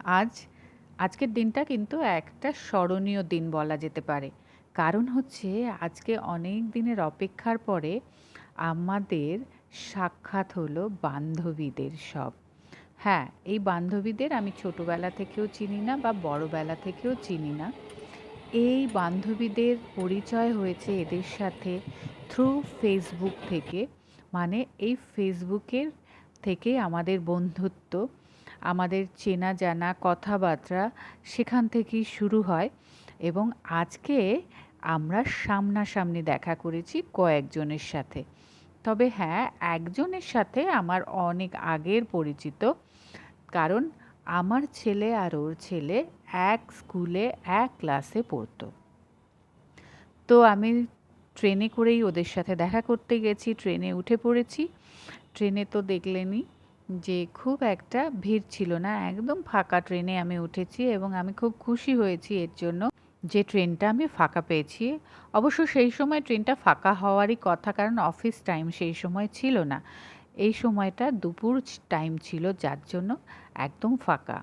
আজ আজকের দিনটা কিন্তু একটা স্মরণীয় দিন বলা যেতে পারে। কারণ হচ্ছে আজকে অনেক দিনের অপেক্ষার পরে আমাদের সাক্ষাৎ হলো বান্ধবীদের সব। হ্যাঁ, এই বান্ধবীদের আমি ছোটবেলা থেকেও চিনি না বা বড়বেলা থেকেও চিনি না। এই বান্ধবীদের পরিচয় হয়েছে এদের সাথে থ্রু ফেসবুক থেকে। মানে এই ফেসবুকের থেকে আমাদের বন্ধুত্ব, আমাদের চেনা জানা কথাবার্তা সেখান থেকেই শুরু হয় এবং আজকে আমরা সামনাসামনি দেখা করেছি কয়েকজনের সাথে। তবে হ্যাঁ, একজনের সাথে আমার অনেক আগের পরিচিত। কারণ আমার ছেলে আর ওর ছেলে এক স্কুলে এক ক্লাসে পড়তো। তো আমি ট্রেনে করেই ওদের সাথে দেখা করতে গেছি, ট্রেনে উঠে পড়েছি। ট্রেনে তো দেখলেনই যে খুব একটা ভিড় ছিল না, একদম ফাঁকা ট্রেনে আমি উঠেছি এবং আমি খুব খুশি হয়েছি এর জন্য যে ট্রেনটা আমি ফাঁকা পেয়েছি। অবশ্য সেই সময় ট্রেনটা ফাঁকা হওয়ারই কথা, কারণ অফিস টাইম সেই সময় ছিল না। এই সময়টা দুপুর টাইম ছিল, যার জন্য একদম ফাঁকা।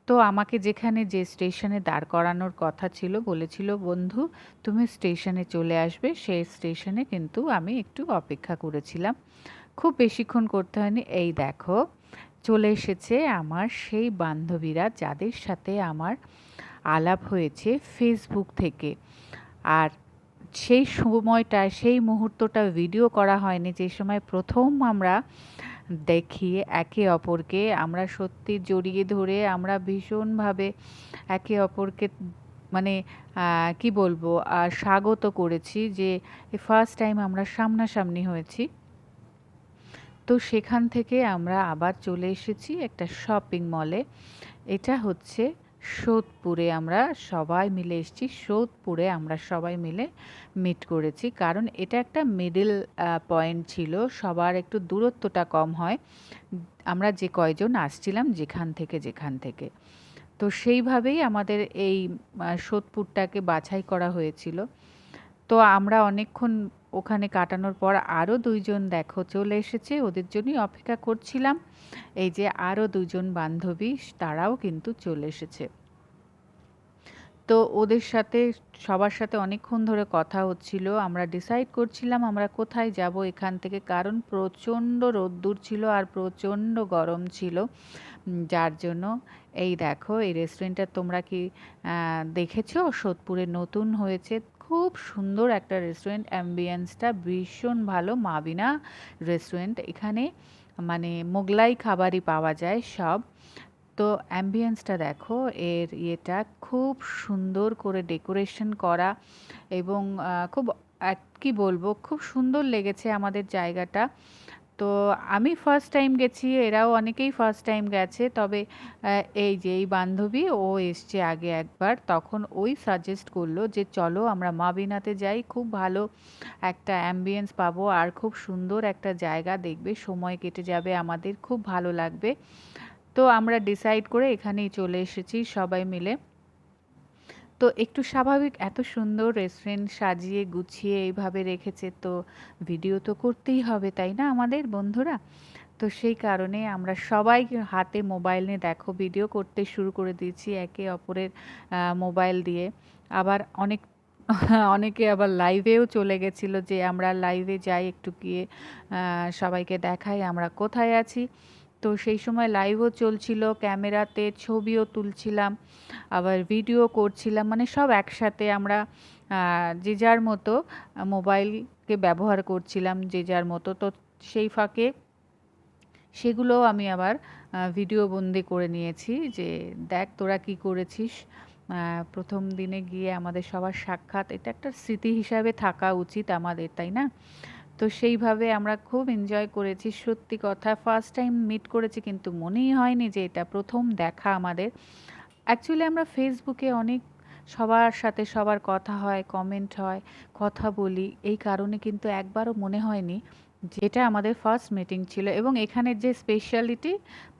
তো আমাকে যেখানে যে স্টেশনে দাঁড় করানোর কথা ছিল, বলেছিল বন্ধু তুমি স্টেশনে চলে আসবে, সেই স্টেশনে কিন্তু আমি একটু অপেক্ষা করেছিলাম। খুব বেশিক্ষণ করতে হয়নি, এই দেখো চলে এসেছে আমার সেই বান্ধবীরা যাদের সাথে আমার আলাপ হয়েছে ফেসবুক থেকে। আর সেই সময়টা, সেই মুহূর্তটা ভিডিও করা হয়নি, যে সময় প্রথম আমরা দেখি একে অপরকে, আমরা সত্যি জড়িয়ে ধরে আমরা ভীষণভাবে একে অপরকে মানে কি বলবো, স্বাগত করেছি যে ফার্স্ট টাইম আমরা সামনাসামনি হয়েছি। তো সেখান থেকে আমরা আবার চলে এসেছি একটা শপিং মলে। এটা হচ্ছে সোদপুরে, আমরা সবাই মিলে এসেছি সোদপুরে, আমরা সবাই মিলে মিট করেছি। কারণ এটা একটা মিডল পয়েন্ট ছিল, সবার একটু দূরত্বটা কম হয় আমরা যে কয়জন আসছিলাম যেখান থেকে। তো সেইভাবেই আমাদের এই সোদপুরটাকে বাছাই করা হয়েছিল। তো আমরা অনেকক্ষণ ওখানে কাটানোর পর আরও দুইজন দেখো চলে এসেছে, ওদের জন্যই অপেক্ষা করছিলাম। এই যে আরও দুজন বান্ধবী, তারাও কিন্তু চলে এসেছে। তো ওদের সাথে সবার সাথে অনেকক্ষণ ধরে কথা হচ্ছিল, আমরা ডিসাইড করছিলাম আমরা কোথায় যাব এখান থেকে, কারণ প্রচণ্ড রোদ্দুর ছিল আর প্রচণ্ড গরম ছিল। যার জন্য এই দেখো এই রেস্টুরেন্টটা তোমরা কি দেখেছো? সোদপুরে নতুন হয়েছে, খুব সুন্দর একটা রেস্টুরেন্ট, অ্যাম্বিয়েন্সটা ভীষণ ভালো। মাবিনা রেস্টুরেন্ট, এখানে মানে মোগলাই খাবারই পাওয়া যায় সব। তো অ্যাম্বিয়েন্সটা দেখো, এর ইয়েটা খুব সুন্দর করে ডেকোরেশন করা এবং খুব কি বলবো, খুব সুন্দর লেগেছে আমাদের জায়গাটা। তো আমি ফার্স্ট টাইম গেছি, এরাও অনেকেই ফার্স্ট টাইম গেছে। তবে এই যে এই বান্ধবী ও এসছে আগে একবার, তখন ওই সাজেস্ট করলো যে চলো আমরা মাবিনাতে যাই, খুব ভালো একটা অ্যাম্বিয়েন্স পাবো আর খুব সুন্দর একটা জায়গা, দেখবে সময় কেটে যাবে আমাদের, খুব ভালো লাগবে। তো আমরা ডিসাইড করে এখানেই চলে এসেছি সবাই মিলে। তো একটু স্বাভাবিক, এত সুন্দর রেস্টুরেন্ট সাজিয়ে গুছিয়ে এইভাবে রেখেছে, তো ভিডিও তো করতেই হবে তাই না আমাদের বন্ধুরা। তো সেই কারণে আমরা সবাই হাতে মোবাইল নিয়ে দেখো ভিডিও করতে শুরু করে দিয়েছি একে অপরের মোবাইল দিয়ে। আবার অনেকে আবার লাইভেও চলে গেছিল যে আমরা লাইভে যাই, একটু গিয়ে সবাইকে দেখাই আমরা কোথায় আছি। তো সেই সময় লাইভও চলছিল, ক্যামেরাতে ছবিও তুলছিলাম, আবার ভিডিও করছিলাম, মানে সব একসাথে আমরা যে যার মতো মোবাইলকে ব্যবহার করছিলাম যে যার মতো। তো সেই ফাঁকে সেগুলোও আমি আবার ভিডিও বন্দি করে নিয়েছি যে দেখ তোরা কি করেছিস। প্রথম দিনে গিয়ে আমাদের সবার সাক্ষাৎ, এটা একটা স্মৃতি হিসাবে থাকা উচিত আমাদের, তাই না? তো সেইভাবে আমরা খুব এনজয় করেছি, সত্যি কথা ফার্স্ট টাইম মিট করেছি কিন্তু মনেই হয়নি যে এটা প্রথম দেখা আমাদের। অ্যাকচুয়ালি আমরা ফেসবুকে অনেক সবার সাথে সবার কথা হয়, কমেন্ট হয়, কথা বলি, এই কারণে কিন্তু একবারও মনে হয়নি যেটা আমাদের ফার্স্ট মিটিং ছিল। এবং এখানের যে স্পেশালিটি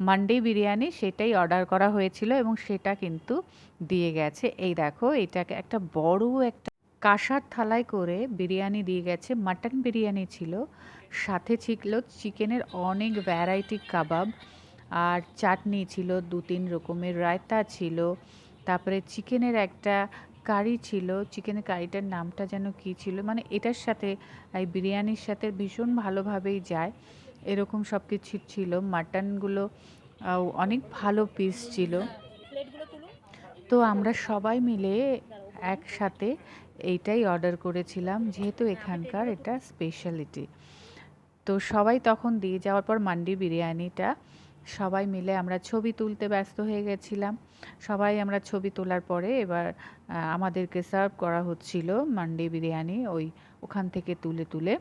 মান্ডি বিরিয়ানি, সেটাই অর্ডার করা হয়েছিল এবং সেটা কিন্তু দিয়ে গেছে। এই দেখো এটাকে একটা বড় একটা কাঁসার থালায় করে বিরিয়ানি দিয়ে গেছে, মাটন বিরিয়ানি ছিল, সাথে ছিল চিকেনের অনেক ভ্যারাইটি কাবাব, আর চাটনি ছিল, 2-3 রকমের রায়তা ছিল, তারপরে চিকেনের একটা কারি ছিল। চিকেনের কারিটার নামটা যেন কী ছিল, মানে এটার সাথে এই বিরিয়ানির সাথে ভীষণ ভালোভাবেই যায়, এরকম সব কিছু ছিল। মাটনগুলো অনেক ভালো পিস ছিল। তো আমরা সবাই মিলে একসাথে এইটাই অর্ডার করেছিলাম, যেহেতু এখানকার এটা স্পেশালিটি। তো সবাই তখন দিয়ে যাওয়ার পর মান্ডি বিরিয়ানিটা সবাই মিলে আমরা ছবি তুলতে ব্যস্ত হয়ে গেছিলাম। সবাই আমরা ছবি তোলার পরে এবার আমাদেরকে সার্ভ করা হচ্ছিল মান্ডি বিরিয়ানি ওখান থেকে তুলে তুলে।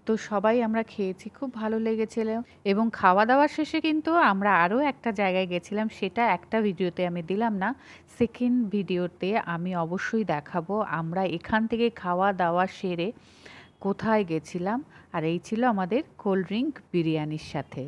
তো সবাই আমরা খেয়েছি, খুব ভালো লেগেছিল। এবং খাওয়া দাওয়ার শেষে কিন্তু আমরা আরও একটা জায়গায় গেছিলাম, সেটা একটা ভিডিওতে আমি দিলাম না, সেকেন্ড ভিডিওতে আমি অবশ্যই দেখাবো আমরা এখান থেকে খাওয়া দাওয়া সেরে কোথায় গেছিলাম। আর এই ছিল আমাদের কোল্ড ড্রিঙ্ক বিরিয়ানির সাথে।